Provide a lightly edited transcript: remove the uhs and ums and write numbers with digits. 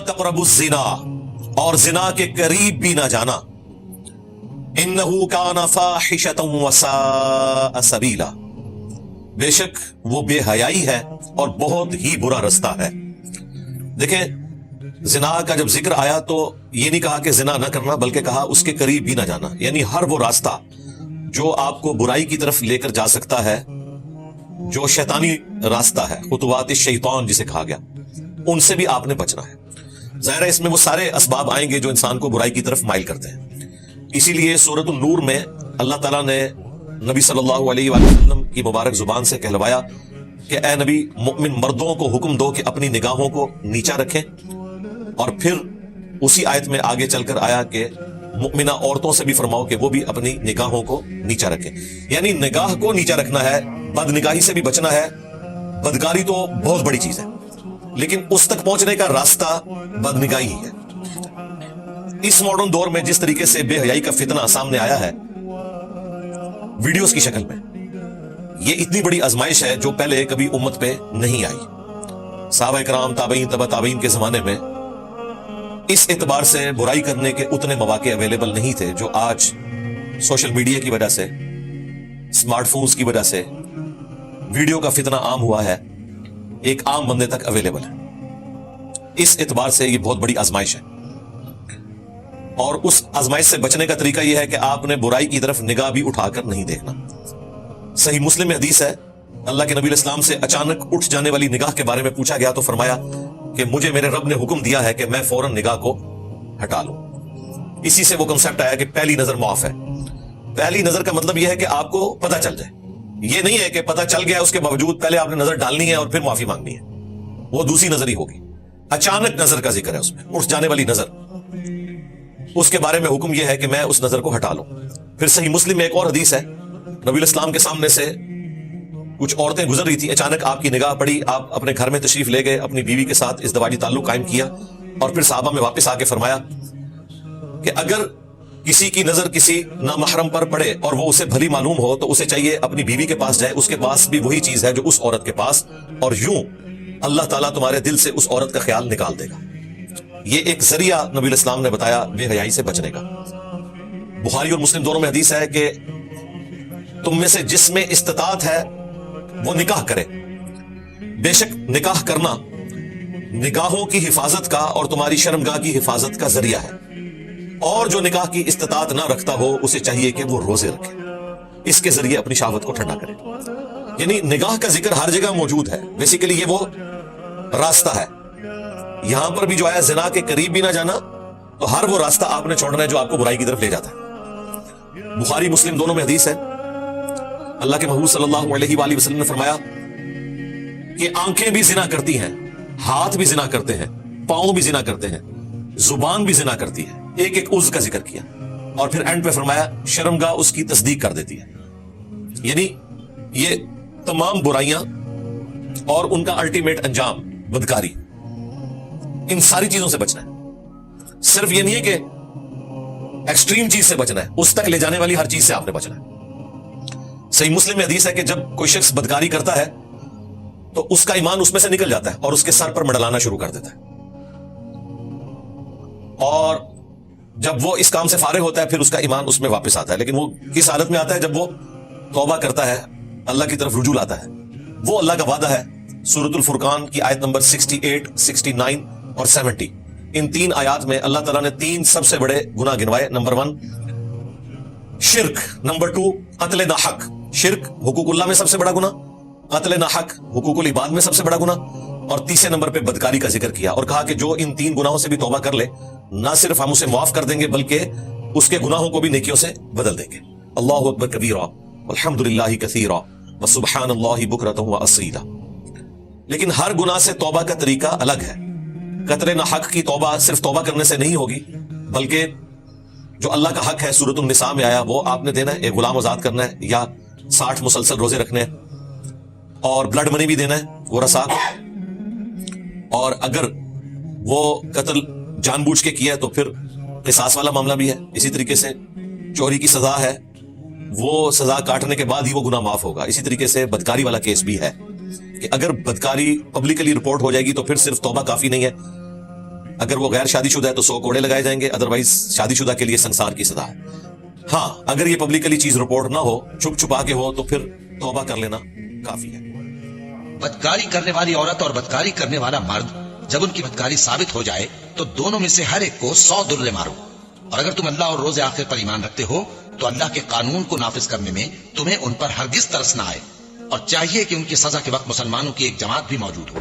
तक़रबुज़्ज़िना, और जिना के करीब भी ना जाना, इन्नहु काना फ़ाहिशतन व साअ सबीला, बेशक वो बेहयाई है और बहुत ही बुरा रास्ता है। देखें, जिना का जब जिक्र आया तो ये नहीं कहा कि जिना ना करना, बल्कि कहा उसके करीब भी ना जाना, यानी हर वो रास्ता जो आपको बुराई की तरफ लेकर जा सकता है, जो शैतानी रास्ता है, खुतवात शैतान जिसे कहा गया, उनसे भी आपने बचना है। ज़ाहिर है इसमें वो सारे असबाब आएंगे जो इंसान को बुराई की तरफ माइल करते हैं। इसीलिए सूरत नूर में अल्लाह ताला ने नबी सल्लल्लाहु अलैहि वसल्लम की मुबारक जुबान से कहलवाया कि ए नबी, मुमिन मर्दों को हुक्म दो कि अपनी निगाहों को नीचा रखें, और फिर उसी आयत में आगे चलकर आया कि मुमिना औरतों से भी फरमाओ कि वो भी अपनी निगाहों को नीचा रखें। यानी निगाह को नीचा रखना है, बदनिगाही से भी बचना है। बदकारी तो बहुत बड़ी चीज है, लेकिन उस तक पहुंचने का रास्ता बदनिगाही ही है। इस मॉडर्न दौर में जिस तरीके से बेहयाई का फितना सामने आया है वीडियोस की शक्ल में, ये इतनी बड़ी आजमाइश है जो पहले कभी उम्मत पे नहीं आई। सहाबा इकराम, ताबईन, तबा ताबईन के जमाने में इस एतबार से बुराई करने के उतने मौके अवेलेबल नहीं थे जो आज सोशल मीडिया की वजह से, स्मार्टफोन्स की वजह से वीडियो का फितना आम हुआ है, एक आम बंदे तक अवेलेबल है। इस एतबार से ये बहुत बड़ी आजमाइश है, और उस आजमाइश से बचने का तरीका यह है कि आपने बुराई की तरफ निगाह भी उठाकर नहीं देखना। सही मुस्लिम में हदीस है, अल्लाह के नबी इस्लाम से अचानक उठ जाने वाली निगाह के बारे में पूछा गया तो फरमाया कि मुझे मेरे रब ने हुक्म दिया है कि मैं फौरन निगाह को हटा लूं। इसी से वो कंसेप्ट आया कि पहली नजर माफ है। पहली नजर का मतलब यह है कि आपको पता चल जाए, ये नहीं है कि पता चल गया उसके बावजूद पहले आपने नजर डालनी है और फिर माफी मांगनी है, वो दूसरी नजर ही होगी। अचानक नजर का जिक्र है उसमें, उठ जाने वाली नजर, उसके बारे में हुक्म यह है कि मैं उस नजर को हटा लूं। फिर सही मुस्लिम में एक और हदीस है, नबी इस्लाम के सामने से कुछ औरतें गुजर रही थी, अचानक आपकी निगाह पड़ी, आप अपने घर में तशरीफ ले गए, अपनी बीवी के साथ इज़्दिवाजी ताल्लुक कायम किया, और फिर साहबा में वापस आके फरमाया कि अगर किसी की नजर किसी नामहरम पर पड़े और वो उसे भली मालूम हो तो उसे चाहिए अपनी बीवी के पास जाए, उसके पास भी वही चीज है जो उस औरत के पास, और यूं अल्लाह ताला तुम्हारे दिल से उस औरत का ख्याल निकाल देगा। ये एक जरिया नबी इस्लाम ने बताया बेहयाई से बचने का। बुखारी और मुस्लिम दोनों में हदीस है कि तुम में से जिसमें इस्तिताअत है वो निकाह करे। बेशक निकाह करना निगाहों की हिफाजत का और तुम्हारी शर्मगाह की हिफाजत का जरिया है, और जो निकाह की इस्तिताअत ना रखता हो उसे चाहिए कि वो रोजे रखे, इसके जरिए अपनी शहावत को ठंडा करे। यानी निगाह का जिक्र हर जगह मौजूद है, बेसिकली ये वो रास्ता है। यहां पर भी जो आया जिना के करीब भी ना जाना, तो हर वो रास्ता आपने छोड़ना है जो आपको बुराई की तरफ ले जाता है। बुखारी मुस्लिम दोनों में हदीस है, अल्लाह के महबूब सल्लल्लाहु अलैहि वसल्लम ने फरमाया कि आंखें भी जिना करती हैं, हाथ भी जिना करते हैं, पांव भी जिना करते हैं, जुबान भी जिना करती है। एक एक उज़्व का जिक्र किया, और फिर एंड पे फरमाया शर्मगाह उसकी तस्दीक कर देती है। यानी ये तमाम बुराइयां और उनका अल्टीमेट अंजाम बदकारी, इन सारी चीजों से बचना है। सिर्फ ये नहीं है कि एक्सट्रीम चीज से बचना है, उस तक ले जाने वाली हर चीज से आपने बचना है। सही मुस्लिम में हदीस है कि जब कोई शख्स बदकारी करता है तो उसका ईमान उसमें से निकल जाता है और उसके सर पर मंडलाना शुरू कर देता है, और जब वो इस काम से फारिग होता है फिर उसका ईमान उसमें वापस आता है। लेकिन वो किस हालत में आता है? जब वो तौबा करता है, अल्लाह की तरफ रुजू लाता है। वो अल्लाह का वादा है सूरतुल फुरकान की आयत नंबर 68, 69 और 70। इन तीन आयात में अल्लाह ताला ने तीन सबसे बड़े गुनाह गिनवाए। नंबर 1 शिर्क, नंबर 2 कत्ल नाहक, शिर्क हुकूकुल्लाह में सबसे बड़ा गुनाह, कत्ल नाहक हुकूकुल इबाद में सबसे बड़ा गुनाह, और तीसरे नंबर पे बदकारी का जिक्र किया और कहा कि जो इन तीन गुनाहों से भी तौबा कर ले, ना सिर्फ हम उसे माफ कर देंगे बल्कि उसके गुनाहों को भी नेकियों से बदल देंगे। अल्लाहु अकबर कबीरा वल्हम्दुलिल्लाहि कसीरा व सुब्हानल्लाहि बुकरतन व असीला। लेकिन हर गुनाह से तौबा का तरीका अलग है। कत्ल नाहक की तौबा सिर्फ तौबा करने से नहीं होगी, बल्कि जो अल्लाह का हक है सूरतुन निसा में आया वो आपने देना है, एक गुलाम आजाद करना है या 60 मुसलसल रोजे रखने हैं, और ब्लड मनी भी देना है वो रसा को। और अगर वो कत्ल जानबूझ के किया है तो फिर किसास वाला मामला भी है। इसी तरीके से चोरी की सजा है, वो सजा काटने के बाद ही वो गुनाह माफ होगा। इसी तरीके से बदकारी वाला केस भी है कि अगर बदकारी पब्लिकली रिपोर्ट हो जाएगी तो फिर सिर्फ तौबा काफी नहीं है, اگر وہ غیر شادی شدہ ہے تو 100 کوڑے لگائے جائیں گے، ادروائز شادی شدہ کے لیے سنسار کی سزا ہے۔ ہاں اگر یہ پبلکلی چیز رپورٹ نہ ہو، چھپ چھپا کے ہو، تو پھر توبہ کر لینا کافی ہے۔ بدکاری کرنے والی عورت اور بدکاری کرنے والا مرد جب ان کی بدکاری ثابت ہو جائے تو دونوں میں سے ہر ایک کو 100 درے مارو۔ اور اگر تم اللہ اور روز آخر پر ایمان رکھتے ہو تو اللہ کے قانون کو نافذ کرنے میں تمہیں ان پر ہرگز ترس نہ آئے، اور چاہیے کہ ان کی سزا کے وقت مسلمانوں کی ایک جماعت بھی موجود ہو۔